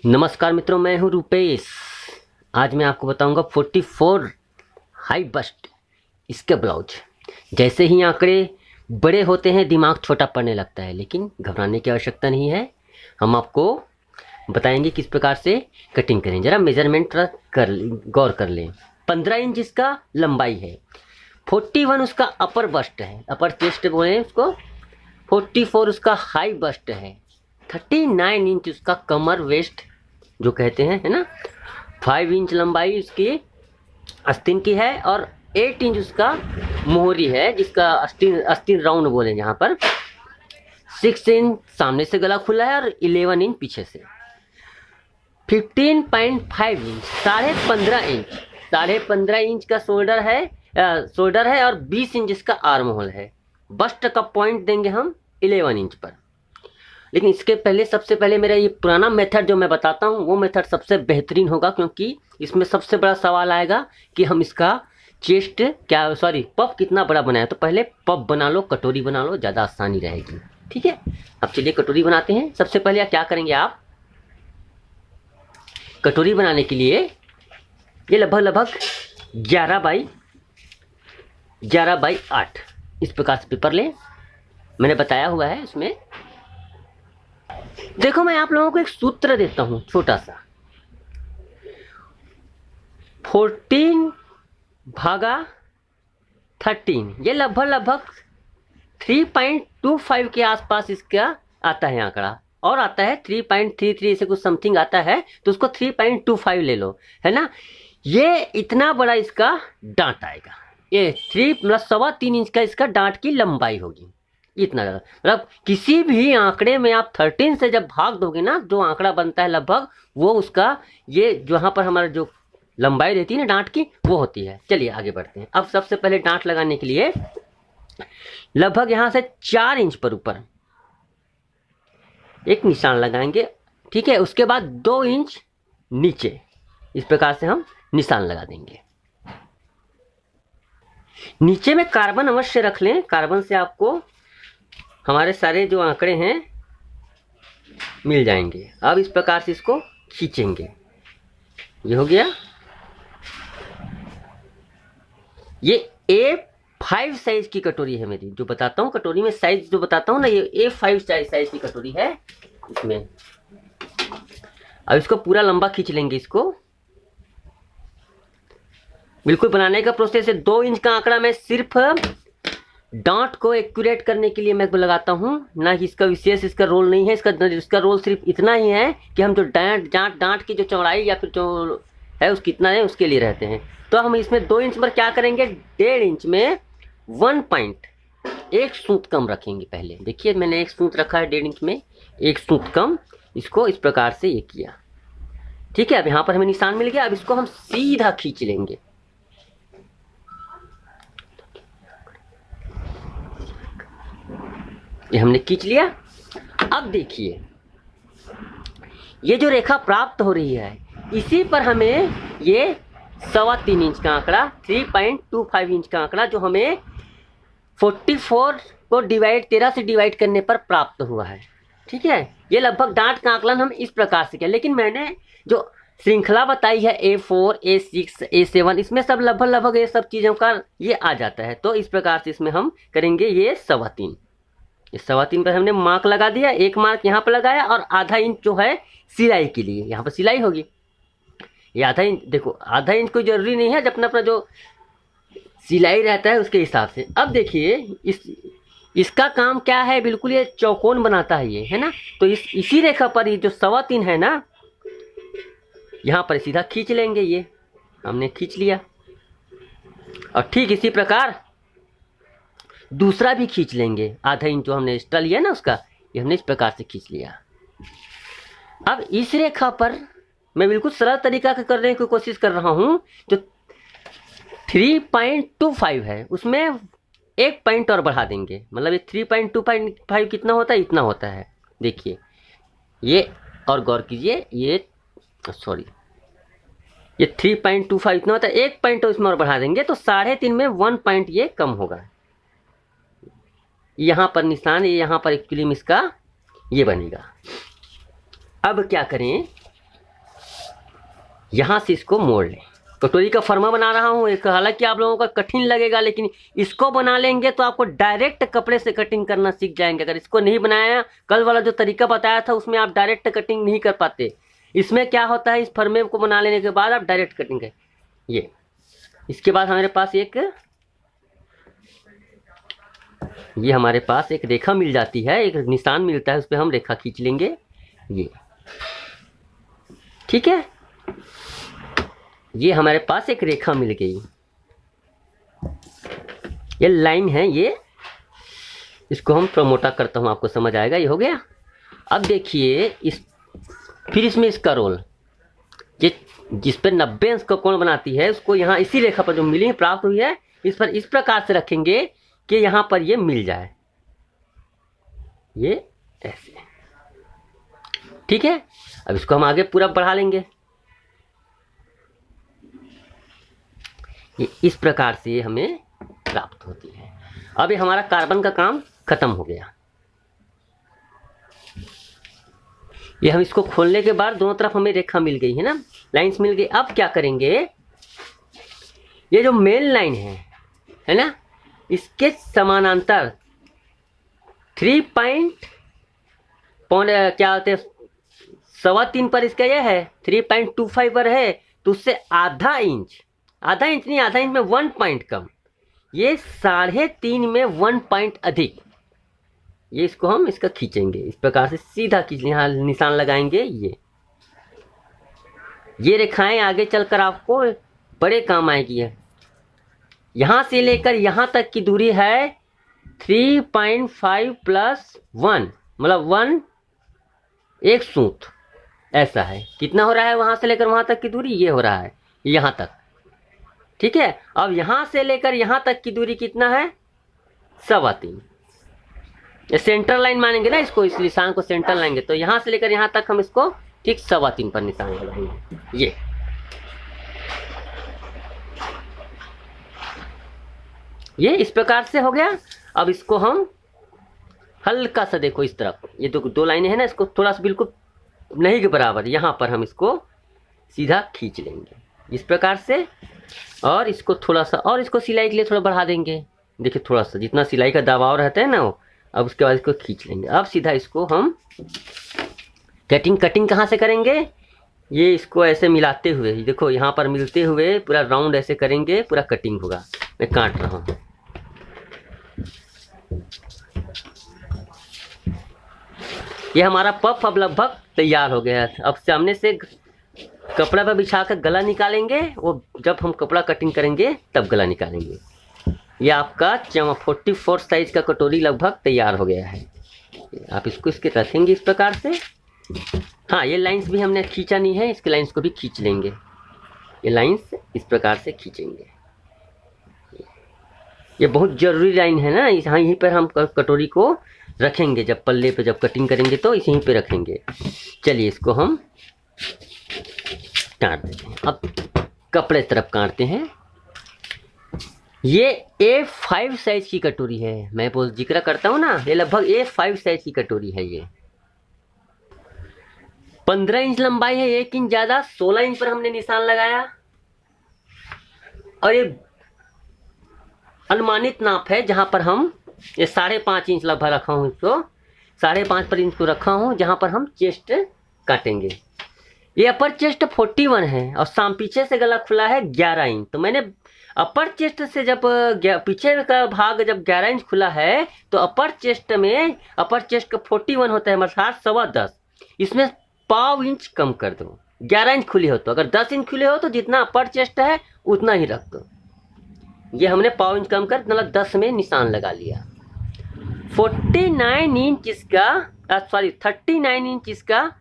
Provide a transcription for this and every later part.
नमस्कार मित्रों, मैं हूं रूपेश। आज मैं आपको बताऊंगा 44 हाई बस्ट इसके ब्लाउज। जैसे ही आंकड़े बड़े होते हैं दिमाग छोटा पड़ने लगता है, लेकिन घबराने की आवश्यकता नहीं है। हम आपको बताएंगे किस प्रकार से कटिंग करें। जरा मेजरमेंट गौर कर लें। 15 इंच इसका लंबाई है, 41 उसका अपर बस्ट है, अपर चेस्ट बोले उसको, 44 उसका हाई बस्ट है, 39 इंच उसका कमर वेस्ट जो कहते हैं, है ना। 5 इंच लंबाई उसकी आस्तीन की है और 8 इंच उसका मोहरी है, जिसका आस्तीन राउंड बोले जहाँ पर। 6 इंच सामने से गला खुला है और 11 इंच पीछे से। 15.5 इंच, 15.5 इंच का शोल्डर है और 20 इंच इसका आर्म होल है। बस्ट का पॉइंट देंगे हम 11 इंच पर। लेकिन इसके पहले सबसे पहले मेरा ये पुराना मेथड जो मैं बताता हूँ वो मेथड सबसे बेहतरीन होगा, क्योंकि इसमें सबसे बड़ा सवाल आएगा कि हम इसका चेस्ट पफ कितना बड़ा बनाए। तो पहले पफ बना लो, कटोरी बना लो, ज़्यादा आसानी रहेगी। ठीक है, अब चलिए कटोरी बनाते हैं। सबसे पहले क्या करेंगे आप, कटोरी बनाने के लिए ये लगभग 11 बाई 8 इस प्रकार से पेपर लें। मैंने बताया हुआ है इसमें। देखो, मैं आप लोगों को एक सूत्र देता हूं छोटा सा। 14 भागा 13, ये लगभग 3.25 के आसपास इसका आता है आंकड़ा, और आता है 3.33 से कुछ समथिंग आता है, तो उसको 3.25 ले लो, है ना। ये इतना बड़ा इसका डांट आएगा। ये 3+3.25 इंच का इसका डांट की लंबाई होगी। इतना ज़्यादा, मतलब किसी भी आंकड़े में आप 13 से जब भाग दोगे ना, जो आंकड़ा बनता है लगभग वो उसका, ये जहाँ पर हमारा जो लंबाई रहती है ना डांट की, वो होती है। चलिए आगे बढ़ते हैं। अब सबसे पहले डांट लगाने के लिए लगभग यहाँ से 4 इंच पर ऊपर एक निशान लगाएंगे। ठीक है, उसके बाद 2 इंच नीचे इस प्रकार से हम निशान लगा देंगे। नीचे में कार्बन अवश्य रख लें, कार्बन से आपको हमारे सारे जो आंकड़े हैं मिल जाएंगे। अब इस प्रकार से इसको खींचेंगे। ये हो गया। ये A5 साइज की कटोरी है मेरी, जो बताता हूँ कटोरी में साइज जो बताता हूँ ना, ये A5 साइज की कटोरी है इसमें। अब इसको पूरा लंबा खींच लेंगे। इसको बिल्कुल बनाने का प्रोसेस है। 2 इंच का आंकड़ा मैं सिर्फ डांट को एक्यूरेट करने के लिए मैं लगाता हूँ, ना कि इसका विशेष इसका रोल नहीं है। इसका रोल सिर्फ इतना ही है कि हम जो डांट की जो चौड़ाई या फिर जो है उसकी कितना है उसके लिए रहते हैं। तो हम इसमें 2 इंच पर क्या करेंगे, 1.5 इंच में 1 सूत कम रखेंगे। पहले देखिए, मैंने 1 सूत रखा है 1.5 इंच में, 1 सूत कम। इसको इस प्रकार से ये किया। ठीक है, अब यहाँ पर हमें निशान मिल गया। अब इसको हम सीधा खींच लेंगे। ये हमने खींच लिया। अब देखिए, ये जो रेखा प्राप्त हो रही है, इसी पर हमें ये 3.25 इंच का आंकड़ा, 3.25 इंच का आंकड़ा जो हमें 44 को 13 से डिवाइड करने पर प्राप्त हुआ है। ठीक है, ये लगभग डांट का आकलन हम इस प्रकार से किया। लेकिन मैंने जो श्रृंखला बताई है A4, A6, A7, इसमें सब लगभग ये सब चीज़ों का ये आ जाता है। तो इस प्रकार से इसमें हम करेंगे ये 3.25। इस 3.25 पर हमने मार्क लगा दिया। एक मार्क यहाँ पर लगाया और आधा इंच जो है सिलाई के लिए, यहाँ पर सिलाई होगी। ये आधा इंच, देखो आधा इंच कोई जरूरी नहीं है, जब अपना जो सिलाई रहता है उसके हिसाब से। अब देखिए, इसका काम क्या है, बिल्कुल ये चौकोन बनाता है ये, है ना। तो इसी रेखा पर ये जो 3.25 है ना, यहाँ पर सीधा खींच लेंगे। ये हमने खींच लिया। और ठीक इसी प्रकार दूसरा भी खींच लेंगे। आधा इंच जो हमने एक्स्ट्रा लिया ना उसका, ये हमने इस प्रकार से खींच लिया। अब इस रेखा पर मैं बिल्कुल सरल तरीका करने की कोशिश कर रहा हूं। जो 3.25 है उसमें 1 पॉइंट और बढ़ा देंगे। मतलब ये 3.25 कितना होता है, इतना होता है। देखिए ये, और गौर कीजिए, ये 3.25 इतना होता है। 1 पॉइंट इसमें और बढ़ा देंगे तो 3.5 में 1 पॉइंट ये कम होगा। यहाँ पर निशान, ये यहाँ पर एक्चुअली इसका ये बनेगा। अब क्या करें, यहाँ से इसको मोड़ लें। कटोरी का फर्मा बना रहा हूँ एक, हालांकि आप लोगों का कठिन लगेगा, लेकिन इसको बना लेंगे तो आपको डायरेक्ट कपड़े से कटिंग करना सीख जाएंगे। अगर इसको नहीं बनाया, कल वाला जो तरीका बताया था उसमें आप डायरेक्ट कटिंग नहीं कर पाते। इसमें क्या होता है, इस फर्मे को बना लेने के बाद आप डायरेक्ट कटिंग करें। ये इसके बाद हमारे पास एक रेखा मिल जाती है, एक निशान मिलता है, उस पर हम रेखा खींच लेंगे। ये ठीक है, ये हमारे पास एक रेखा मिल गई, ये लाइन है। ये इसको हम थोड़ा मोटा करता हूँ, आपको समझ आएगा। ये हो गया। अब देखिए फिर इसमें इसका रोल, ये जिस पर 90 अंश का कोण बनाती है, उसको यहाँ इसी रेखा पर जो मिली प्राप्त हुई है, इस पर इस प्रकार से रखेंगे कि यहाँ पर ये मिल जाए, ये ऐसे। ठीक है, अब इसको हम आगे पूरा बढ़ा लेंगे। ये इस प्रकार से हमें प्राप्त होती है। अब ये हमारा कार्बन का काम खत्म हो गया। ये हम इसको खोलने के बाद दोनों तरफ हमें रेखा मिल गई है ना, लाइंस मिल गई। अब क्या करेंगे, ये जो मेन लाइन है ना, इसके समानांतर 3.3 पर इसका ये है, 3.25 पर है, तो उससे आधा इंच नहीं, आधा इंच में 1 पॉइंट कम, ये 3.5 में 1 पॉइंट अधिक। ये इसको हम इसका खींचेंगे इस प्रकार से, सीधा खींच, यहाँ निशान लगाएंगे। ये रेखाएं आगे चलकर आपको बड़े काम आएगी है। यहाँ से लेकर यहाँ तक की दूरी है 3.5 + 1, मतलब 1 एक सूत, ऐसा है। कितना हो रहा है वहाँ से लेकर वहाँ तक की दूरी, ये हो रहा है यहाँ तक। ठीक है, अब यहाँ से लेकर यहाँ तक की दूरी कितना है, 3.25। ये सेंटर लाइन मानेंगे ना इसको, इस निशान को सेंटर लाएंगे, तो यहाँ से लेकर यहाँ तक हम इसको ठीक 3.25 पर निशान लगाएंगे। ये इस प्रकार से हो गया। अब इसको हम हल्का सा, देखो इस तरफ ये दो लाइनें हैं ना, इसको थोड़ा सा बिल्कुल नहीं के बराबर यहाँ पर हम इसको सीधा खींच लेंगे इस प्रकार से, और इसको थोड़ा सा, और इसको सिलाई के लिए थोड़ा बढ़ा देंगे। देखिए थोड़ा सा, जितना सिलाई का दबाव रहता है ना वो, अब उसके बाद इसको खींच लेंगे। अब सीधा इसको हम कटिंग कहाँ से करेंगे, ये इसको ऐसे मिलाते हुए, देखो यहाँ पर मिलते हुए पूरा राउंड ऐसे करेंगे, पूरा कटिंग होगा। मैं काट रहा हूँ। ये हमारा पफ अब लगभग तैयार हो गया है। अब सामने से कपड़ा पर बिछाकर गला निकालेंगे, वो जब हम कपड़ा कटिंग करेंगे तब गला निकालेंगे। ये आपका 44 साइज का कटोरी लगभग तैयार हो गया है। आप इसको इसके रखेंगे इस प्रकार से। हाँ, ये लाइंस भी हमने खींचा नहीं है, इसके लाइंस को भी खींच लेंगे। ये लाइंस इस प्रकार से खींचेंगे। ये बहुत जरूरी लाइन है ना, यहीं पर हम कटोरी को रखेंगे, जब पल्ले पे जब कटिंग करेंगे तो यहीं पे रखेंगे। चलिए इसको हम काट देते हैं। अब कपड़े तरफ काटते हैं। ये A5 साइज की कटोरी है, मैं जिक्र करता हूँ ना, ये लगभग A5 साइज की कटोरी है। ये 15 इंच लंबाई है, 1 इंच ज्यादा, 16 इंच पर हमने निशान लगाया। और ये अनुमानित नाप है, जहां पर हम ये 5.5 इंच लगभग रखा हूँ, इसको 5.5 पर इंच को रखा हूँ, जहां पर हम चेस्ट काटेंगे। ये अपर चेस्ट 41 है और पीछे से गला खुला है 11 इंच। तो मैंने अपर चेस्ट से जब पीछे का भाग जब 11 इंच खुला है, तो अपर चेस्ट का 41 होता है, मतलब 10.25। इसमें 0.5 इंच कम कर दो। 11 इंच खुली हो तो, अगर 10 इंच खुले हो तो जितना अपर चेस्ट है उतना ही रख दो। ये हमने 0.5 इंच कम कर, मतलब 10 में निशान लगा लिया। 39 इंच इसका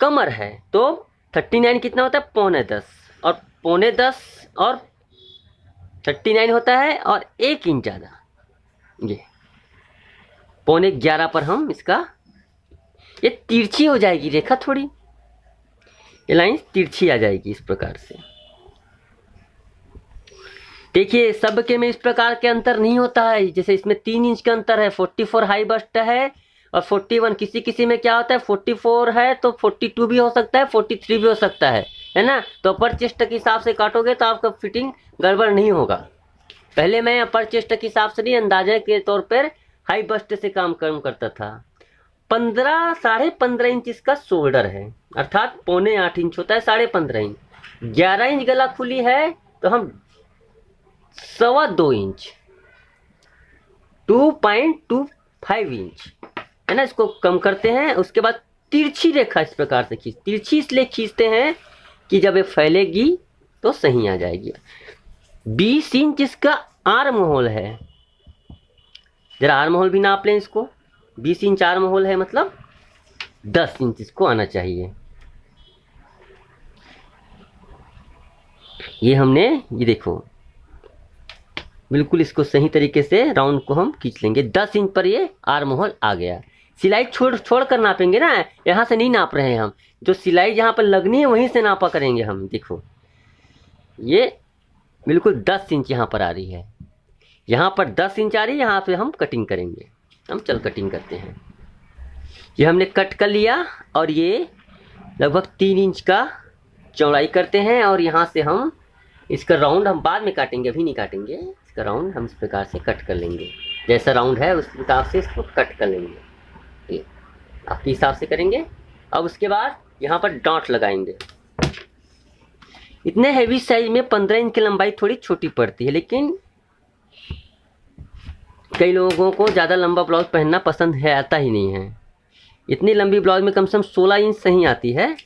कमर है, तो 39 कितना होता है, 9.25, और 9.25 और 39 होता है, और 1 इंच ज़्यादा, ये 11.25 पर हम इसका, ये तिरछी हो जाएगी रेखा, थोड़ी ये लाइन तिरछी आ जाएगी इस प्रकार से। देखिए सब के में इस प्रकार के अंतर नहीं होता है, जैसे इसमें 3 इंच का अंतर है, 44 हाई बस्ट है और 41, किसी में क्या होता है 44 है तो 42 भी हो सकता है, 43 भी हो सकता है, है ना। तो अपर चेस्ट के हिसाब से काटोगे तो आपका फिटिंग गड़बड़ नहीं होगा। पहले मैं अपर चेस्ट के हिसाब से नहीं, अंदाजे के तौर पर हाई बस्ट से काम करता था। 15.5 इंच इसका शोल्डर है, अर्थात 7.25 इंच होता है, 15.5 इंच। 11 इंच गला खुली है तो हम 2.25 इंच 2.25 इंच है ना, इसको कम करते हैं। उसके बाद तिरछी रेखा इस प्रकार से तिरछी इसलिए खींचते हैं कि जब ये फैलेगी तो सही आ जाएगी। 20 इंच इसका आर्म होल है, जरा आर्म होल भी नाप लें इसको। 20 इंच आर्म होल है, मतलब 10 इंच इसको आना चाहिए। ये हमने, ये देखो बिल्कुल इसको सही तरीके से राउंड को हम खींच लेंगे। 10 इंच पर ये आर्म होल आ गया। सिलाई छोड़ कर नापेंगे ना, यहाँ से नहीं नाप रहे हैं हम, जो सिलाई जहाँ पर लगनी है वहीं से नापा करेंगे हम। देखो ये बिल्कुल 10 इंच यहाँ पर आ रही है, यहाँ पर 10 इंच आ रही है, यहाँ पे हम कटिंग करेंगे। हम चल कटिंग करते हैं। ये हमने कट कर लिया और ये लगभग 3 इंच का चौड़ाई करते हैं। और यहाँ से हम इसका राउंड हम बाद में काटेंगे, अभी नहीं काटेंगे। इसका राउंड हम इस प्रकार से कट कर लेंगे, जैसा राउंड है उस हिसाब से इसको कट कर लेंगे। ये आपके हिसाब से करेंगे। अब उसके बाद यहाँ पर डांट लगाएंगे। इतने हैवी साइज में 15 इंच की लंबाई थोड़ी छोटी पड़ती है, लेकिन कई लोगों को ज़्यादा लंबा ब्लाउज पहनना पसंद है, आता ही नहीं है। इतनी लंबी ब्लाउज में कम से कम 16 इंच सही आती है।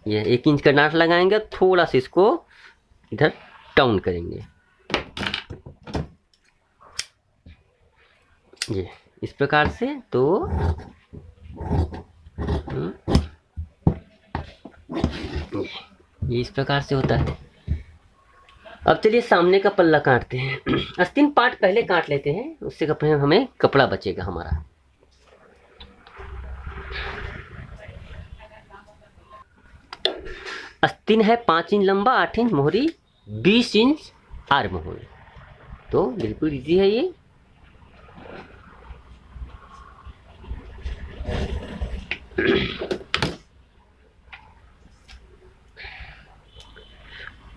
ये 1 इंच का डांट लगाएंगे, थोड़ा सा इसको इधर डाउन करेंगे। ये इस प्रकार से, तो ये इस प्रकार से होता है। अब चलिए सामने का पल्ला काटते हैं। आस्तीन पार्ट पहले काट लेते हैं, उससे हमें कपड़ा बचेगा हमारा। आस्तीन है 5 इंच लंबा, 8 इंच मोहरी, 20 इंच आर्म होल। तो बिल्कुल इजी है ये।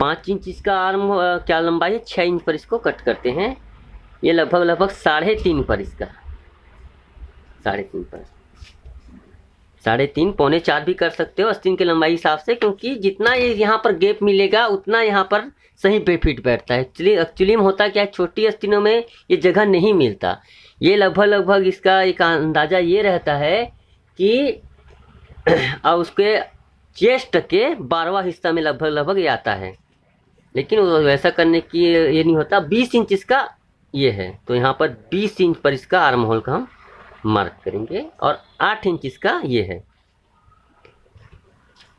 पाँच इंच इसका आर्म क्या लंबाई है, 6 इंच पर इसको कट करते हैं। ये लगभग 3.5 पर इसका 3.5 पर 3.5 3.25 भी कर सकते हो आस्तीन की लंबाई हिसाब से, क्योंकि जितना ये यहाँ पर गैप मिलेगा उतना यहाँ पर सही पे फिट बैठता है। एक्चुअली में होता क्या है, छोटी आस्तीनों में ये जगह नहीं मिलता। ये लगभग इसका एक अंदाज़ा ये रहता है कि अब उसके चेस्ट के 12वां हिस्सा में लगभग ये आता है, लेकिन वैसा करने की ये नहीं होता। 20 इंच इसका ये है, तो यहाँ पर 20 इंच पर इसका आर्म होल का हम मार्क करेंगे। और 8 इंच इसका ये है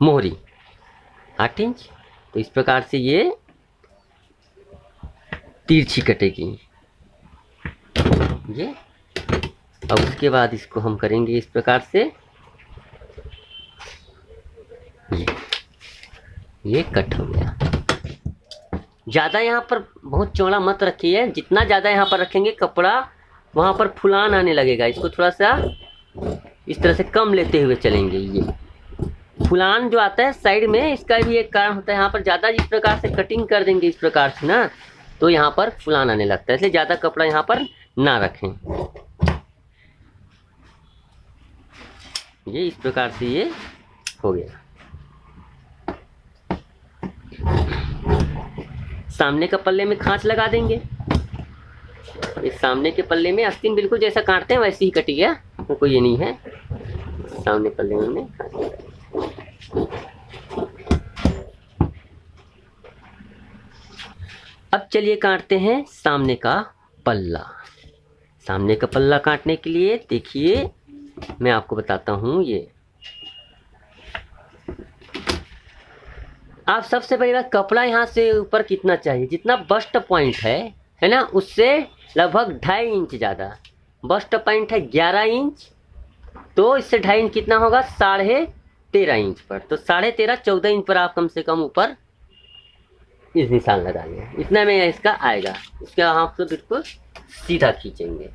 मोहरी, 8 इंच। तो इस प्रकार से ये तिरछी कटेगी ये। अब उसके बाद इसको हम करेंगे इस प्रकार से, ये कट हो गया। ज़्यादा यहाँ पर बहुत चौड़ा मत रखिए, जितना ज़्यादा यहाँ पर रखेंगे कपड़ा वहाँ पर फुलान आने लगेगा। इसको थोड़ा सा इस तरह से कम लेते हुए चलेंगे। ये फुलान जो आता है साइड में, इसका भी एक कारण होता है। यहाँ पर ज़्यादा इस प्रकार से कटिंग कर देंगे इस प्रकार से ना, तो यहाँ पर फुलान आने लगता है, इसलिए ज़्यादा कपड़ा यहाँ पर ना रखें। ये इस प्रकार से ये हो गया। सामने का पल्ले में खांच लगा देंगे। इस सामने के पल्ले में आस्तीन बिल्कुल जैसा काटते हैं वैसे ही कटी गया, कोई ये नहीं है। सामने पल्ले में खांच लगा। अब चलिए काटते हैं सामने का पल्ला। सामने का पल्ला काटने के लिए देखिए मैं आपको बताता हूँ। ये आप सबसे पहले बात, कपड़ा यहाँ से ऊपर कितना चाहिए, जितना बस्ट पॉइंट है ना, उससे लगभग 2.5 इंच ज़्यादा। बस्ट पॉइंट है 11 इंच, तो इससे 2.5 इंच कितना होगा, 13.5 इंच पर। तो 13.5 14 इंच पर आप कम से कम ऊपर इस निशान लगा लिया, इतना में इसका आएगा। इसके आप तो बिल्कुल सीधा खींचेंगे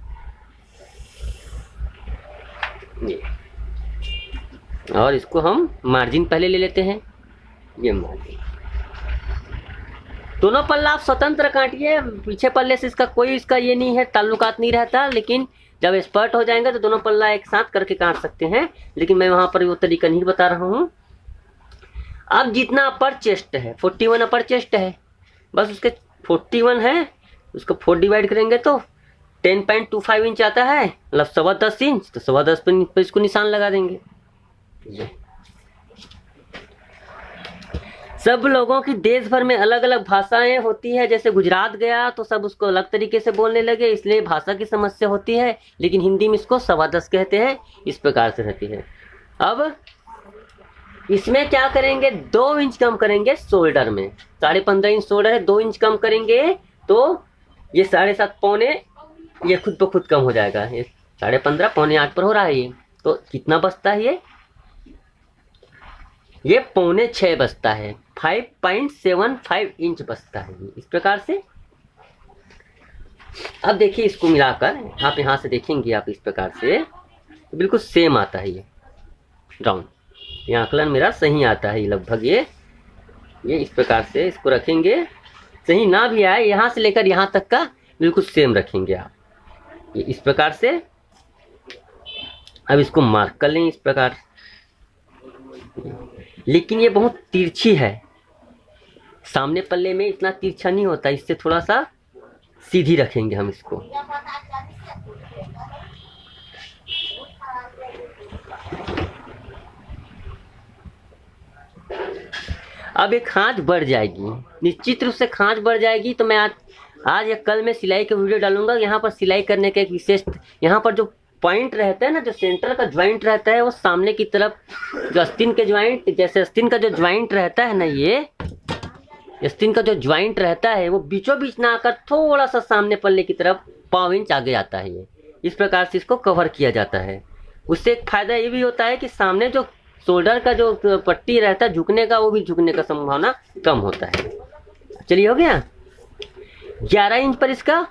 ये, और इसको हम मार्जिन पहले ले लेते हैं। ये मार्जिन दोनों पल्ला आप स्वतंत्र काटिए, पीछे पल्ले से इसका कोई इसका ये नहीं है, ताल्लुकात नहीं रहता, लेकिन जब एक्सपर्ट हो जाएंगे तो दोनों पल्ला एक साथ करके काट सकते हैं, लेकिन मैं वहां पर वो तरीका नहीं बता रहा हूँ। अब जितना अपर चेस्ट है 41 अपर चेस्ट है, बस उसके 41 है, उसको 4 डिवाइड करेंगे तो 10.25 इंच आता है, मतलब 10.25 इंच, तो 10.25 पर इसको निशान लगा देंगे। ये सब लोगों की देश भर में अलग अलग भाषाएं होती है, जैसे गुजरात गया तो सब उसको अलग तरीके से बोलने लगे, इसलिए भाषा की समस्या होती है, लेकिन हिंदी में इसको 10.25 कहते हैं, इस प्रकार से रहती है। अब इसमें क्या करेंगे, 2 इंच कम करेंगे शोल्डर में, 15.5 इंच शोल्डर है, 2 इंच कम करेंगे तो ये 7.5 पौने ये खुद ब खुद कम हो जाएगा, ये 15.5 पौने 8 पर हो रहा है ये, तो कितना बचता है ये पौने 6 बचता है, 5.75 इंच बचता है ये, इस प्रकार से। अब देखिए इसको मिलाकर आप यहाँ से देखेंगे आप इस प्रकार से तो बिल्कुल सेम आता है ये राउंड, ये आकलन मेरा सही आता है लगभग, ये इस प्रकार से इसको रखेंगे, सही ना भी आए यहाँ से लेकर यहाँ तक का बिल्कुल सेम रखेंगे आप, ये इस प्रकार से। अब इसको मार्क कर लें इस प्रकार, लेकिन ये बहुत तिरछी है, सामने पल्ले में इतना तिरछा नहीं होता, इससे थोड़ा सा सीधी रखेंगे हम इसको। अब एक खांच बढ़ जाएगी, निश्चित रूप से खांच बढ़ जाएगी, तो मैं आज या कल में सिलाई का वीडियो डालूंगा। यहाँ पर सिलाई करने का एक विशेष, यहाँ पर जो पॉइंट रहता है ना, जो सेंटर का ज्वाइंट रहता है वो सामने की तरफ, जो आस्तीन के ज्वाइंट, जैसे आस्तीन का जो ज्वाइंट रहता है ना, ये आस्तीन का जो ज्वाइंट रहता है वो बीचों बीच ना आकर थोड़ा सा सामने पल्ले की तरफ 5 इंच आगे आता है, ये इस प्रकार से इसको कवर किया जाता है। उससे एक फायदा ये भी होता है कि सामने जो शोल्डर का जो पट्टी रहता है झुकने का, वो भी झुकने का संभावना कम होता है। चलिए हो गया, 11 इंच पर इसका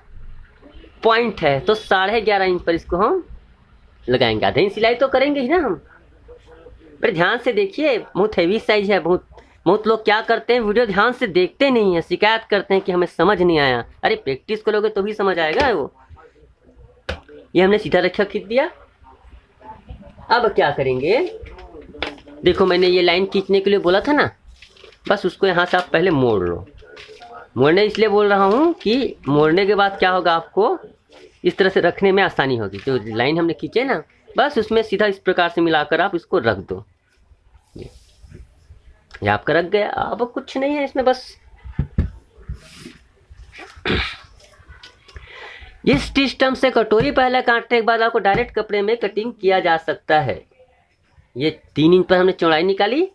पॉइंट है, तो 11.5 इंच पर इसको हम लगाएंगे। आधे इंच सिलाई तो करेंगे ही ना हम, पर ध्यान से देखिए, बहुत हैवी साइज है। बहुत लोग क्या करते हैं, वीडियो ध्यान से देखते नहीं है, शिकायत करते हैं कि हमें समझ नहीं आया। अरे प्रैक्टिस करोगे तो भी समझ आएगा वो। ये हमने सीधा रखा, खींच दिया। अब क्या करेंगे, देखो मैंने ये लाइन खींचने के लिए बोला था ना, बस उसको यहाँ से आप पहले मोड़ लो। मोड़ने इसलिए बोल रहा हूँ कि मोड़ने के बाद क्या होगा, आपको इस तरह से रखने में आसानी होगी। जो लाइन हमने खींचे ना, बस उसमें सीधा इस प्रकार से मिलाकर आप इसको रख दो। ये आपका रख गया। अब कुछ नहीं है इसमें, बस इस सिस्टम से कटोरी पहले काटने के बाद आपको डायरेक्ट कपड़े में कटिंग किया जा सकता है। ये 3 इंच पर हमने चौड़ाई निकाली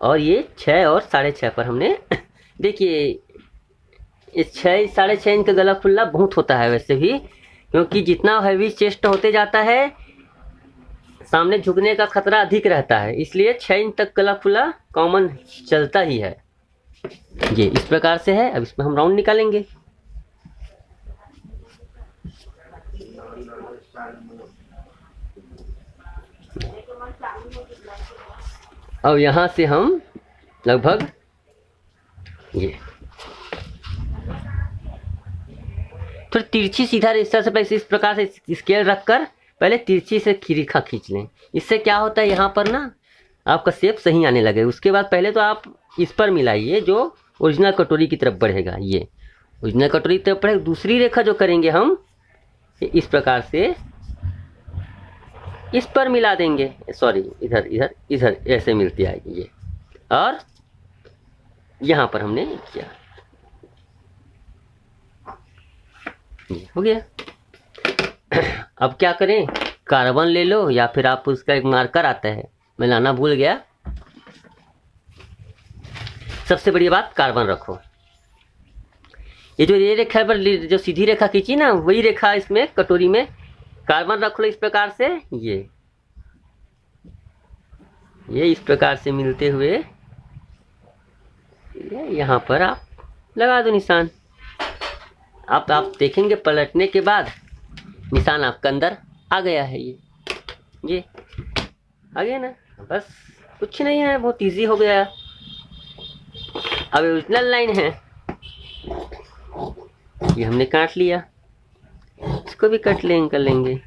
और ये 6 और 6.5 पर हमने देखिए इस 6 6.5 इंच का गला खुला बहुत होता है वैसे भी, क्योंकि जितना हैवी चेस्ट होते जाता है सामने झुकने का खतरा अधिक रहता है, इसलिए 6 इंच तक गला खुला कॉमन चलता ही है। ये इस प्रकार से है। अब इसमें हम राउंड निकालेंगे। अब यहाँ से हम लगभग ये फिर तिरछी सीधा रिश्ता से पहले इस प्रकार से स्केल रखकर पहले तिरछी से रेखा खींच लें। इससे क्या होता है, यहाँ पर ना आपका शेप सही आने लगे। उसके बाद पहले तो आप इस पर मिलाइए जो ओरिजिनल कटोरी की तरफ बढ़ेगा। ये ओरिजिनल कटोरी की तरफ बढ़ेगा। दूसरी रेखा जो करेंगे हम इस प्रकार से इस पर मिला देंगे, सॉरी इधर इधर इधर ऐसे मिलती आएगी ये, और यहाँ पर हमने किया, ये हो गया। अब क्या करें, कार्बन ले लो या फिर आप उसका एक मार्कर आता है, मैं लाना भूल गया। सबसे बड़ी बात कार्बन रखो। ये जो ये रेखा पर जो सीधी रेखा खींची ना, वही रेखा इसमें कटोरी में कार्बन रख लो इस प्रकार से। ये इस प्रकार से मिलते हुए यहाँ पर आप लगा दो निशान। आप देखेंगे पलटने के बाद निशान आपका अंदर आ गया है। ये आ गया ना, बस कुछ नहीं है, बहुत इजी हो गया। अब ओरिजिनल लाइन है, ये हमने काट लिया, इसको भी कट कर लेंगे।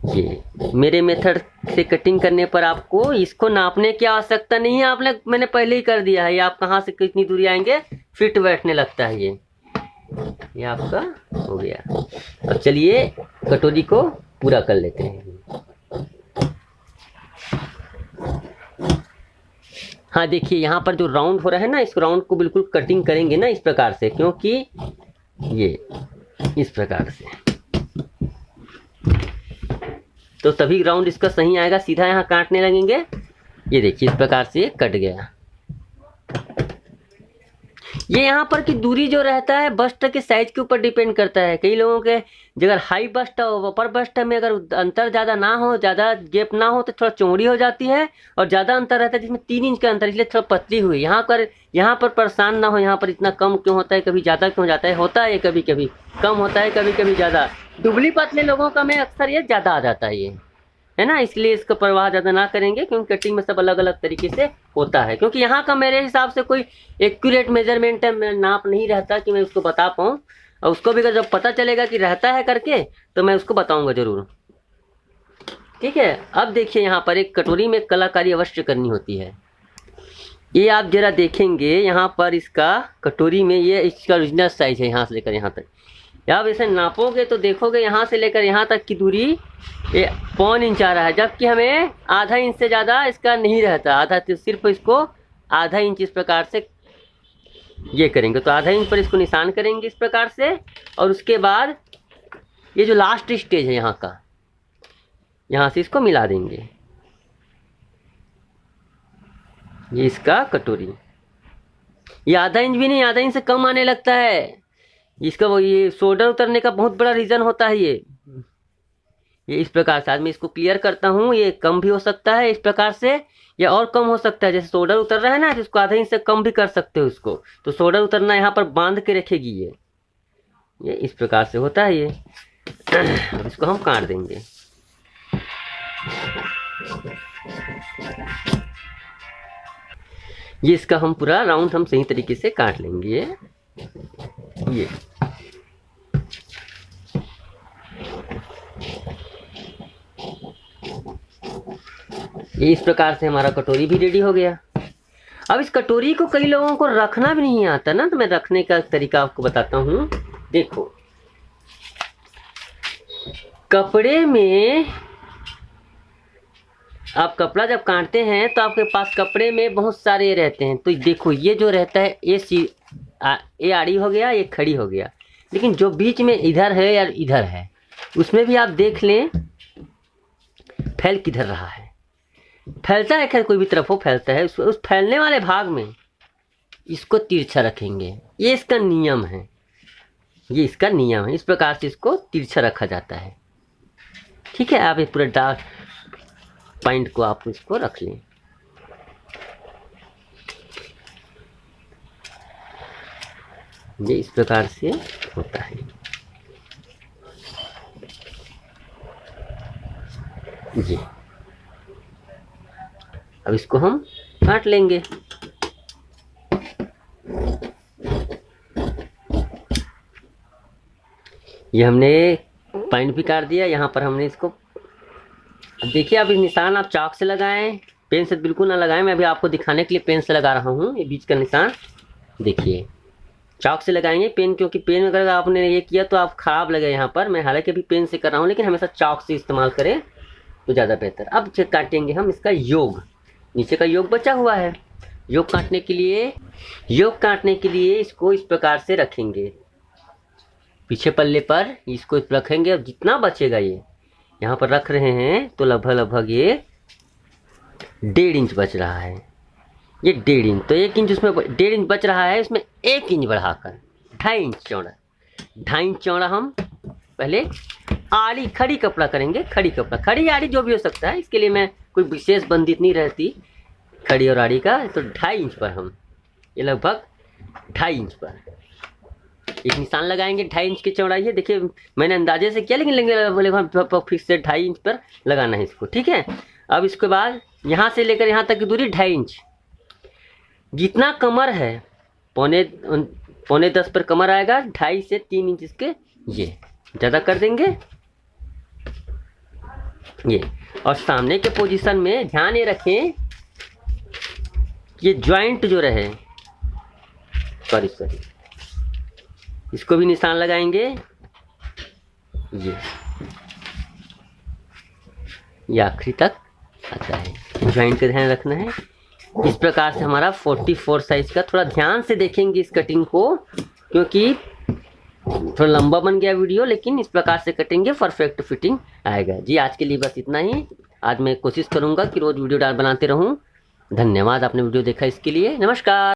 ये मेरे मेथड से कटिंग करने पर आपको इसको नापने की आवश्यकता नहीं है, मैंने पहले ही कर दिया है। ये आप कहाँ से कितनी दूरी आएंगे फिट बैठने लगता है। ये आपका हो गया। अब चलिए कटोरी को पूरा कर लेते हैं। हाँ देखिए, यहाँ पर जो राउंड हो रहा है ना, इस राउंड को बिल्कुल कटिंग करेंगे ना इस प्रकार से, क्योंकि ये इस प्रकार से, तो तभी राउंड इसका सही आएगा। सीधा यहाँ काटने लगेंगे, ये देखिए इस प्रकार से ये कट गया। ये यहाँ पर की दूरी जो रहता है बस्ट के साइज के ऊपर डिपेंड करता है। कई लोगों के अगर हाई बस्ट और अपर बस्ट में अगर अंतर ज़्यादा ना हो, ज़्यादा गैप ना हो, तो थोड़ा चौड़ी हो जाती है, और ज़्यादा अंतर रहता है जिसमें 3 इंच का अंतर, इसलिए थोड़ा पतली हुई। यहाँ पर परेशान ना हो, यहाँ पर इतना कम क्यों होता है, कभी ज़्यादा क्यों जाता है, होता है कभी कभी कम होता है, कभी कभी ज़्यादा। दुबली पतले लोगों का में अक्सर ये ज़्यादा आ जाता है, ये है ना, इसलिए इसका परवाह ज़्यादा ना करेंगे, क्योंकि कटिंग में सब अलग अलग तरीके से होता है। क्योंकि यहाँ का मेरे हिसाब से कोई एक्यूरेट मेजरमेंट है, नाप नहीं रहता कि मैं उसको बता पाऊँ, और उसको भी अगर जब पता चलेगा कि रहता है करके तो मैं उसको बताऊँगा ज़रूर। ठीक है, अब देखिए यहाँ पर एक कटोरी में कलाकारी अवश्य करनी होती है। ये आप जरा देखेंगे यहाँ पर इसका कटोरी में, ये इसका ओरिजिनल साइज है यहाँ से लेकर यहाँ तक। आप इसे नापोगे तो देखोगे यहाँ से लेकर यहाँ तक की दूरी ये 1.25 इंच आ रहा है, जबकि हमें आधा इंच से ज़्यादा इसका नहीं रहता। आधा, सिर्फ इसको आधा इंच इस प्रकार से ये करेंगे, तो आधा इंच पर इसको निशान करेंगे इस प्रकार से। और उसके बाद ये जो लास्ट स्टेज है यहाँ का, यहाँ से इसको मिला देंगे। ये इसका कटोरी, ये आधा इंच भी नहीं, आधा इंच से कम आने लगता है। इसका वो ये शोल्डर उतरने का बहुत बड़ा रीज़न होता है। ये इस प्रकार से, आज मैं इसको क्लियर करता हूँ। ये कम भी हो सकता है इस प्रकार से, या और कम हो सकता है। जैसे शोल्डर उतर रहा है ना, जिसको आधा इंच से कम भी कर सकते हो उसको, तो शोल्डर उतरना यहाँ पर बांध के रखेगी। ये इस प्रकार से होता है ये। अब इसको हम काट देंगे। ये इसका हम पूरा राउंड हम सही तरीके से काट लेंगे। ये इस प्रकार से हमारा कटोरी भी रेडी हो गया। अब इस कटोरी को कई लोगों को रखना भी नहीं आता ना, तो मैं रखने का तरीका आपको बताता हूँ। देखो, कपड़े में आप कपड़ा जब काटते हैं तो आपके पास कपड़े में बहुत सारे रहते हैं। तो देखो, ये जो रहता है ये आड़ी हो गया, ये खड़ी हो गया, लेकिन जो बीच में इधर है या इधर है, उसमें भी आप देख लें फैल किधर रहा है। फैलता है, खैर कोई भी तरफ हो फैलता है, उस फैलने वाले भाग में इसको तिरछा रखेंगे। ये इसका नियम है, ये इसका नियम है। इस प्रकार से इसको तिरछा रखा जाता है। ठीक है, आप ये पूरा डार्क पॉइंट को आप इसको रख लें। ये इस प्रकार से होता है। जी, अब इसको हम काट लेंगे। ये हमने पॉइंट भी काट दिया। यहाँ पर हमने इसको, देखिए अब निशान आप चाक से लगाएं, पेन से बिल्कुल ना लगाएं। मैं अभी आपको दिखाने के लिए पेन से लगा रहा हूँ। ये बीच का निशान देखिए, चाक से लगाएंगे पेन, क्योंकि पेन अगर आपने ये किया तो आप खराब लगे यहाँ पर। मैं हालांकि अभी पेन से कर रहा हूँ, लेकिन हमेशा चाक से इस्तेमाल करें तो ज़्यादा बेहतर। अब काटेंगे हम इसका योग। नीचे का योग बचा हुआ है। योग काटने के लिए इसको इस प्रकार से रखेंगे, पीछे पल्ले पर इसको रखेंगे। अब जितना बचेगा ये यहाँ पर रख रहे हैं, तो लगभग ये 1.5 इंच बच रहा है। ये 1.5 इंच, तो 1 इंच उसमें 1.5 इंच बच रहा है, इसमें 1 इंच बढ़ाकर 2.5 इंच चौड़ा, 2.5 इंच चौड़ा हम पहले आड़ी खड़ी कपड़ा करेंगे। खड़ी आड़ी जो भी हो सकता है, इसके लिए मैं कोई विशेष बंदित नहीं रहती खड़ी और आड़ी का। तो 2.5 इंच पर हम ये लगभग 2.5 इंच पर एक निशान लगाएंगे। 2.5 इंच की चौड़ाई है। देखिए मैंने अंदाजे से किया, लेकिन बोले फिक्स से 2.5 इंच पर लगाना है इसको। ठीक है, अब इसके बाद यहाँ से लेकर यहाँ तक की दूरी 2.5 इंच। जितना कमर है पौने 10 पर कमर आएगा, 2.5 से 3 इंच इसके ये ज़्यादा कर देंगे ये। और सामने के पोजीशन में ध्यान ये रखें ये जॉइंट जो रहे, सॉरी इसको भी निशान लगाएंगे ये आखिरी तक आता है। जॉइंट का ध्यान रखना है। इस प्रकार से हमारा 44 साइज का, थोड़ा ध्यान से देखेंगे इस कटिंग को क्योंकि थोड़ा लंबा बन गया वीडियो, लेकिन इस प्रकार से कटेंगे परफेक्ट फिटिंग आएगा जी। आज के लिए बस इतना ही। आज मैं कोशिश करूंगा कि रोज वीडियो बनाते रहूं। धन्यवाद, आपने वीडियो देखा इसके लिए। नमस्कार।